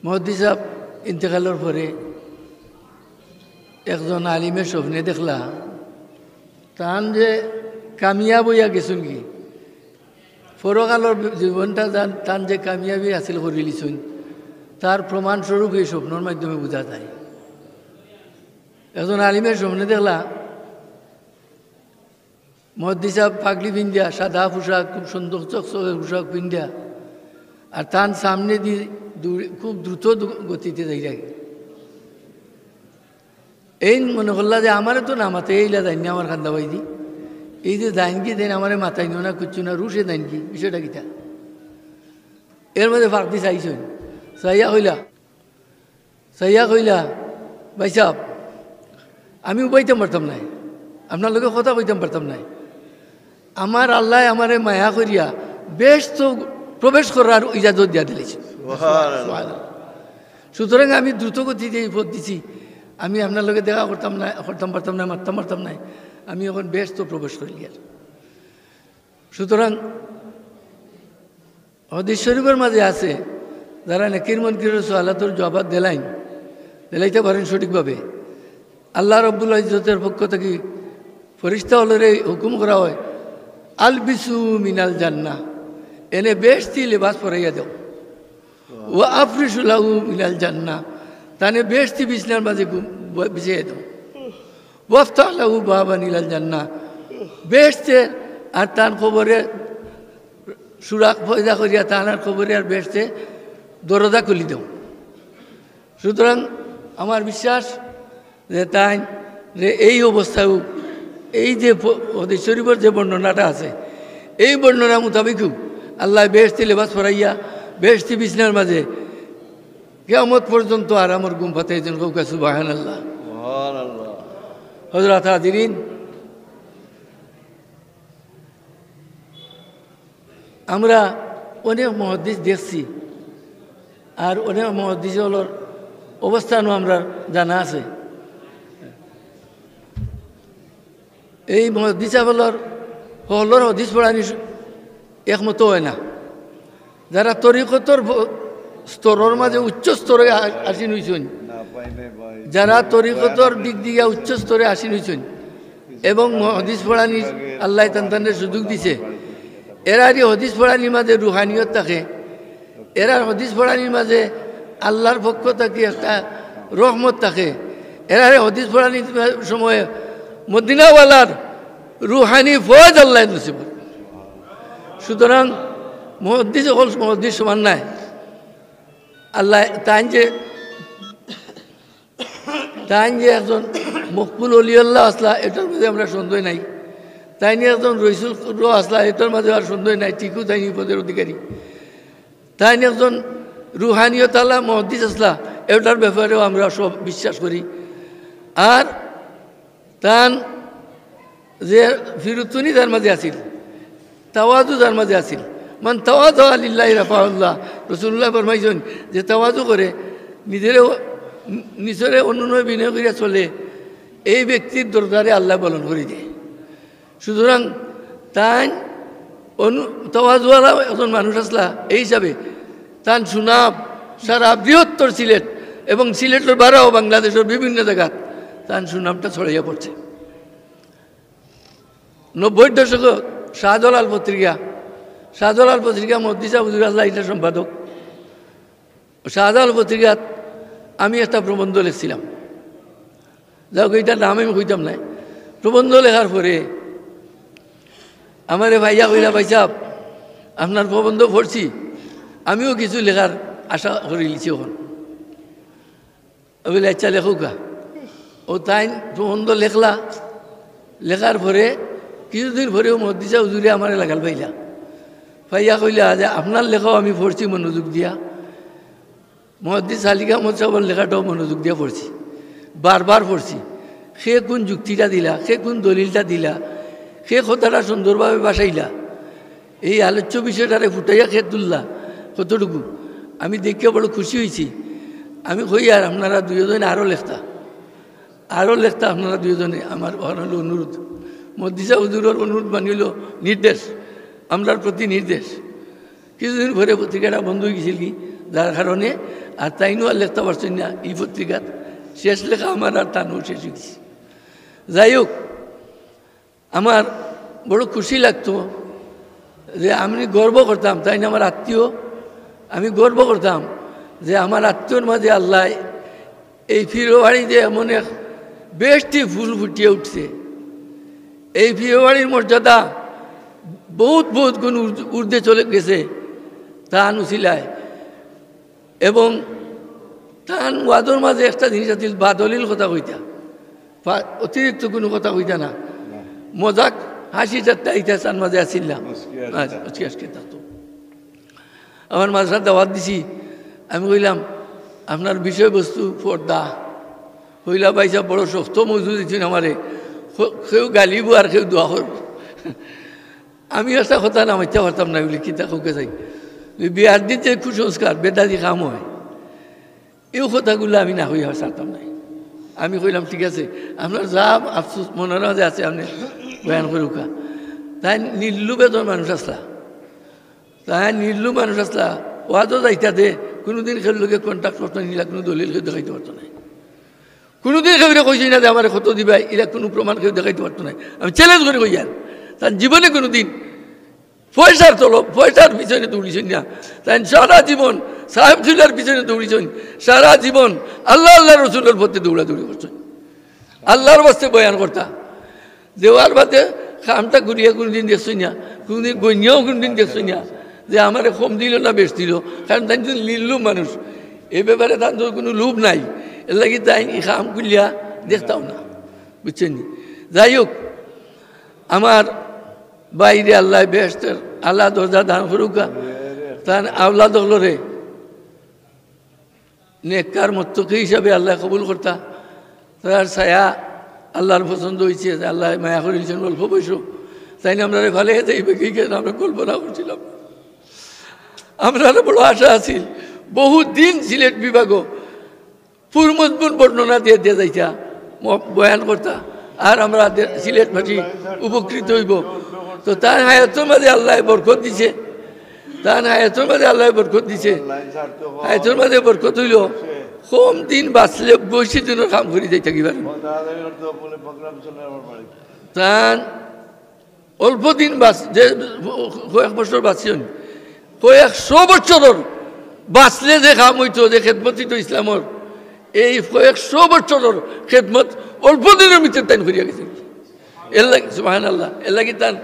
মুহাদ্দিস সাহেব ইন্তেকালের পরে একজন আলিমের স্বপ্নে দেখলা তান যে কামিয়াব হইয়া গেছুন কি পরকালের জীবনটা তান যে কামিয়াবি হাসিল করে লিছুন তার প্রমাণস্বরূপ এই স্বপ্নের মাধ্যমে বোঝা যায়। একজন আলিমের স্বপ্নে দেখলা মুহাদ্দিস সাহেব পাগড়ি পিন্ধিয়া সাদা পোশাক খুব সুন্দর চকচকে পোশাক পিন্ধিয়া আর তার সামনে দিয়ে খুব দ্রুত গতিতে যাই লাগে। এই মনে করলা যে আমারে তো নামাতে এইলা যাইনি আমার খান্দা বাইদি এই যে দাইনকি দেন আমারে মাথায় নিও না কুচ্ছু না রুশে দাইনকি বিষয়টা কিটা এর মধ্যে ফাঁকদি চাইছেন সাইয়া কইলা ভাই সাহেব আমি উপাইতাম পারতাম নাই আপনার লোকে কথা কইতাম পারতাম নাই আমার আল্লাহ আমারে মায়া করিয়া বেশ তো প্রবেশ করার ইজাজত দিয়া দিলেছে। সুতরাং আমি দ্রুত গতিতে এই পথ দিছি আমি আপনার লোকে দেখা করতাম পারতাম না মারতাম পারতাম নাই আমি এখন বেশ তো প্রবেশ করি আর। সুতরাং হাদিস শরীফের মাঝে আছে যারা নেকির মুনকির সুআলাতুর জবাব দিলাইতে পারেন সঠিকভাবে আল্লাহ রাব্বুল ইজ্জতের পক্ষ থেকে ফেরেশতা হলরে হুকুম করা হয় আলবিসু মিনাল জান্নাহ এনে বেশতি লেবাস পরাইয়া দাও ও আফরিসু লাহু মিনাল জান্নাহ তানে বেশতি বিছনার মাঝে বিছিয়ে দাও ওয়াফতাহ লাহু বাবান ইলাল জান্নাহ বেশতে আর তার খবরে সুরাক পয়দা করিয়া তাহার খবরে আর বেশতে দরজা খুলি দাও। সুতরাং আমার বিশ্বাস যে তাই যে এই অবস্থায়ও এই যে হাদিস শরীফের যে বর্ণনাটা আছে এই বর্ণনা মোতাবেকও আল্লাহ বেহেশতি লেবাস পরাইয়া বেহেশতি বিছনার মাঝে কিয়ামত পর্যন্ত আর আমার ঘুম পাতাইছেন কৌকা সুবহানাল্লাহ। হযরত হাজিরিন আমরা অনেক মুহাদ্দিস দেখছি আর অনেক মুহাদ্দিসের অবস্থানও আমরা জানা আছে। এই মুহাদ্দিসের হলর হাদিস পড়ানি একমত হয় না। যারা তরিকতর স্তরের মাঝে উচ্চ স্তরে আসীন হইছেন যারা তরিকতর দিক দিয়ে উচ্চ স্তরে আসীন হইছেন এবং হাদিস পড়ানি আল্লাহ তান্তানের সুযোগ দিছে এরারই হাদিস পড়ানির মাঝে রুহানিয়ত থাকে এরার হাদিস পড়ানির মাঝে আল্লাহর পক্ষ থেকে একটা রহমত থাকে এরারে হাদিস পড়ানির সময়ে মদিনাওয়ালার রুহানি ফয়েজ আল্লাহ নসিব। সুতরাং মুহাদ্দিস হল মুহাদ্দিস সমান নাই আল্লাহ তাই যে একজন মকবুল অলিউল্লাহ আসলা এটার মধ্যে আমরা সন্দেহ নাই তাই নিয়ে একজন রইসুল আসলা এটার মাঝে আর সন্দেহ নাই ঠিকও তাই পদের অধিকারী তাই নিয়ে একজন রুহানিয়ত আল্লাহ মুহাদ্দিস আসলা এটার ব্যাপারেও আমরা সব বিশ্বাস করি। আর তান যে ফিরুতুনি যার মাঝে আসিল তাওয়াজু যার মাঝে আসিল মান তাওয়াজু লিল্লাহি রাফাহুল্লাহ রাসূলুল্লাহ ফরমাইছেন যে তাওয়াজু করে নিজরে অনুনয় বিনয় করিয়া চলে এই ব্যক্তির দরবারে আল্লাহ পালন করে দেয়। সুতরাং তাই তাওয়াজুওয়ালা একজন মানুষ আসলা এই হিসাবে তান সুনাম সারা বৃহত্তর সিলেট এবং সিলেটের বারাও বাংলাদেশের বিভিন্ন জায়গা তার সুনামটা ছড়াইয়া পড়ছে। 90-র দশক শাহজালাল পত্রিকা মুহাদ্দিস হুজুর আল্লাহ এটা সম্পাদক শাহজালাল পত্রিকাত আমি একটা প্রবন্ধ লিখছিলাম যাক এইটার নাম আমি কইতাম না। প্রবন্ধ লেখার পরে আমারে ভাইয়া কইলা ভাই সাহেব আপনার প্রবন্ধ পড়ছি আমিও কিছু লেখার আশা করে লিছি এখন বলে আচ্ছা লেখুকা ও তাই প্রবন্ধ লেখার পরে কিছুদিন পরেও মুহাদ্দিস হুজুরে আমার লাগাল ভাইয়া কইলা যে আপনার লেখাও আমি পড়ছি মনোযোগ দিয়া মুহাদ্দিস আলী আহমদ সাহেবের লেখাটাও মনোযোগ দিয়া পড়ছি বারবার পড়ছি সে কোন যুক্তিটা দিলা সে কোন দলিলটা দিলা সে কথাটা সুন্দরভাবে বাসাইলা এই আলোচ্য বিষয়টারে ফুটাইয়া খেয়ে তুললা কতটুকু আমি দেখে বড় খুশি হয়েছি। আমি কই আর আপনারা দুজনে আরও লেখতা আপনারা দুজনে আমার হলো অনুরোধ মুহাদ্দিস হুজুরের অনুরোধ মানিল নির্দেশ আমরার প্রতি নির্দেশ। কিছুদিন পরে পত্রিকাটা বন্ধ হয়ে গেছিল কি যার কারণে আর তাইনও আর লিখতে পারছেন না এই পত্রিকার শেষ লেখা আমার আর তানও শেষ হয়েছে। যাই হোক, আমার বড় খুশি লাগতো যে আমি গর্ব করতাম, তাই না আমার আত্মীয়, আমি গর্ব করতাম যে আমার আত্মীয়র মাঝে আল্লাহ এই ফিরোবাড়িতে এমন এক বেশটি ফুল ফুটিয়ে উঠছে। এই ফিরোবাড়ির মর্যাদা বহুত বহুত গুণ ঊর্ধ্বে চলে গেছে তান উছিলায়। এবং তান ওয়াদর মাঝে একটা জিনিস আছিল, বাদলিল কথা কইতা, অতিরিক্ত কোনো কথা কইতা না, মজাক হাসি ঠাট্টা ইতিহাস তার মাঝে আসিলাম। থাকতো আমার মাঝে দাওয়াত দিছি, আমি কইলাম আপনার বিষয়বস্তু পর্দা হইলা পাইসা বড় শক্ত মজুদ দিচ্ছেন আমারে, কেউ গালিব আর কেউ দোয়া করব। আমি একটা কথা নামাইতে পারতাম না বলি কিতা কাউকে চাই বিয়ার দিন যে কুসংস্কার বেদাদি কাম হয়, এই কথাগুলো আমি না হইয়া চাইতাম নাই। আমি কইলাম ঠিক আছে, আপনার যা আফসোস মনের মাঝে আছে আপনি বয়ান করুকা। তাই নির্লু বেদন মানুষ আসলা, তাই নির্লু মানুষ আসলা, ওয়াদও যাইতা দে কোনোদিন খেল লোকে কন্ট্যাক্ট করতে নিলা, কোনো দলিল কেউ দেখাইতে পারতো না, কোনোদিন কেউ কইছি না যে আমার কত দিবা, এরা কোনো প্রমাণ কেউ দেখাইতে পারতো না। আমি চ্যালেঞ্জ করে কই আর তার জীবনে কোনো দিন পয়সার পয়সার পিছনে দৌড়িছেন না, তাই সারা জীবন সাহেব চুলার পিছনে দৌড়িছেন, সারা জীবন আল্লাহ আল্লাহ রসুলের পথে দৌড়াদৌড়ি করছেন, আল্লাহর বাস্তে বয়ান করতা। দেওয়ার বাদে খামটা ঘুরিয়া কোনোদিন দেখছই না, কোনোদিন গইনিয়াও কোনোদিন দেখছই না যে আমার কম দিল না বেশ দিল, কারণ তাই নির্লুভ মানুষ, এই ব্যাপারে তার কোনো লোভ নাই, এর লাগি তাই খাম খুলিয়া দেখতাম না, বুঝছেন। যাই হোক, আমার বাইরে আল্লাহ বেহেশতের আল্লাহ দরজা দান করুকা, তার আওলাদ হলরে নেককার মত্তকি হিসাবে আল্লাহ কবুল করতা, তার ছায়া আল্লাহর পছন্দ হয়েছে, আল্লাহ মায়া করেছেন অল্প বয়স, তাই না আমরা ভালো হেঁটে আমরা কল্পনা করছিলাম। আমরা বড় আশা আছিল, বহুদিন সিলেট বিভাগ পুরমজবুত বর্ণনা দিয়ে দিয়ে যাইতা বয়ান করতা, আর আমরা সিলেটবাসী উপকৃত হইব। তো তার হায়াতের মাঝে আল্লাহ বরকত দিছে, তার হায়াতের মাঝে আল্লাহ বরকত দিছে, হায়াতের মাঝে বরকত হইল। কম দিন বাঁচলে বসে দিনের কাম করে যাই থাকিবার, তার অল্প দিন যে কয়েক বছর বাঁচিন, কয়েকশো বছরের বাঁচলে যে কাম হইতো, যে খেদমত হইতো ইসলামর, এই কয়েকশো বছরের খেদমত অল্প দিনের ভিতরে তাই করিয়া গেছে। এর লাগে সুবহানাল্লাহ, এর লাগে তার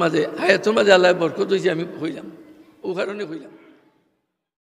মাঝে হায়াতের মাঝে আল্লাহ বরকত হয়েছে, আমি হইলাম ও কারণে হইলাম।